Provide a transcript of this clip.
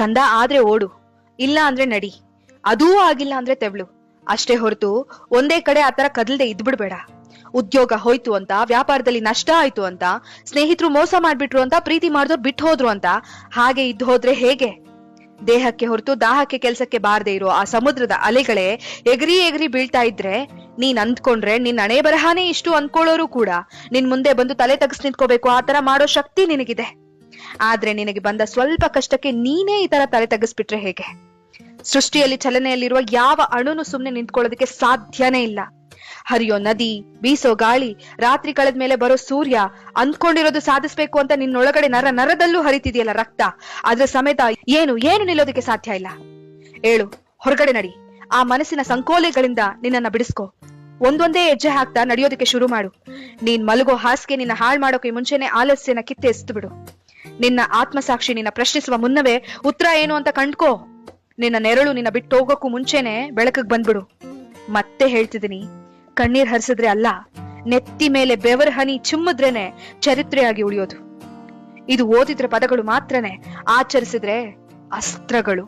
ಕಂದ ಆದ್ರೆ ಓಡು, ಇಲ್ಲ ಅಂದ್ರೆ ನಡಿ, ಅದೂ ಆಗಿಲ್ಲ ಅಂದ್ರೆ ತೆವಳು. ಅಷ್ಟೇ ಹೊರತು ಒಂದೇ ಕಡೆ ಆತರ ಕದಲ್ದೆ ಇದ್ಬಿಡ್ಬೇಡ. ಉದ್ಯೋಗ ಹೋಯ್ತು ಅಂತ, ವ್ಯಾಪಾರದಲ್ಲಿ ನಷ್ಟ ಆಯ್ತು ಅಂತ, ಸ್ನೇಹಿತರು ಮೋಸ ಮಾಡ್ಬಿಟ್ರು ಅಂತ, ಪ್ರೀತಿ ಮಾಡಿದವ್ರು ಬಿಟ್ಟು ಹೋದ್ರು ಅಂತ ಹಾಗೆ ಇದ್ದು ಹೋದ್ರೆ ಹೇಗೆ? ದೇಹಕ್ಕೆ ಹೊರತು ದಾಹಕ್ಕೆ ಕೆಲ್ಸಕ್ಕೆ ಬಾರದೆ ಇರೋ ಆ ಸಮುದ್ರದ ಅಲೆಗಳೇ ಎಗರಿ ಎಗರಿ ಬೀಳ್ತಾ ಇದ್ರೆ ನೀನ್ ಅಂದ್ಕೊಂಡ್ರೆ ನಿನ್ ಹಣೆ ಬರಹಾನೇ ಇಷ್ಟು ಅಂದ್ಕೊಳ್ಳೋರು ಕೂಡ ನಿನ್ ಮುಂದೆ ಬಂದು ತಲೆ ತಗ್ಸ್ ನಿಂತ್ಕೋಬೇಕು, ಆತರ ಮಾಡೋ ಶಕ್ತಿ ನಿನಗಿದೆ. ಆದ್ರೆ ನಿನಗೆ ಬಂದ ಸ್ವಲ್ಪ ಕಷ್ಟಕ್ಕೆ ನೀನೇ ಈ ತರ ತಲೆ ತಗ್ಸ್ಬಿಟ್ರೆ ಹೇಗೆ? ಸೃಷ್ಟಿಯಲ್ಲಿ ಚಲನೆಯಲ್ಲಿರುವ ಯಾವ ಅಣುನು ಸುಮ್ನೆ ನಿಂತ್ಕೊಳ್ಳೋದಕ್ಕೆ ಸಾಧ್ಯನೇ ಇಲ್ಲ. ಹರಿಯೋ ನದಿ, ಬೀಸೋ ಗಾಳಿ, ರಾತ್ರಿ ಕಳೆದ ಮೇಲೆ ಬರೋ ಸೂರ್ಯ, ಅಂದ್ಕೊಂಡಿರೋದು ಸಾಧಿಸ್ಬೇಕು ಅಂತ ನಿನ್ನೊಳಗಡೆ ನರ ನರದಲ್ಲೂ ಹರಿತಿದೆಯಲ್ಲ ರಕ್ತ, ಅದ್ರ ಸಮೇತ ಏನು ಏನು ನಿಲ್ಲೋದಕ್ಕೆ ಸಾಧ್ಯ ಇಲ್ಲ. ಏಳು, ಹೊರಗಡೆ ನಡಿ. ಆ ಮನಸ್ಸಿನ ಸಂಕೋಲೆಗಳಿಂದ ನಿನ್ನನ್ನ ಬಿಡಿಸ್ಕೊ. ಒಂದೊಂದೇ ಹೆಜ್ಜೆ ಹಾಕ್ತಾ ನಡೆಯೋದಕ್ಕೆ ಶುರು ಮಾಡು. ನೀನ್ ಮಲಗೋ ಹಾಸಿಗೆ ನಿನ್ನ ಹಾಳು ಮಾಡೋಕೆ ಮುಂಚೆನೆ ಆಲಸ್ಯನ ಕಿತ್ತೆಸ್ತು ಬಿಡು. ನಿನ್ನ ಆತ್ಮಸಾಕ್ಷಿ ನಿನ್ನ ಪ್ರಶ್ನಿಸುವ ಮುನ್ನವೇ ಉತ್ತರ ಏನು ಅಂತ ಕಂಡ್ಕೋ. ನಿನ್ನ ನೆರಳು ನಿನ್ನ ಬಿಟ್ಟು ಹೋಗೋಕ್ಕೂ ಮುಂಚೆನೆ ಬೆಳಕಿಗೆ ಬಂದ್ಬಿಡು. ಮತ್ತೆ ಹೇಳ್ತಿದ್ದೀನಿ, ಕಣ್ಣೀರ್ ಹರಿಸಿದ್ರೆ ಅಲ್ಲ, ನೆತ್ತಿ ಮೇಲೆ ಬೆವರ್ ಹನಿ ಚಿಮ್ಮಿದ್ರೇನೆ ಚರಿತ್ರೆಯಾಗಿ ಉಳಿಯೋದು. ಇದು ಓದಿದ್ರೆ ಪದಗಳು ಮಾತ್ರನೇ, ಆಚರಿಸಿದ್ರೆ ಅಸ್ತ್ರಗಳು.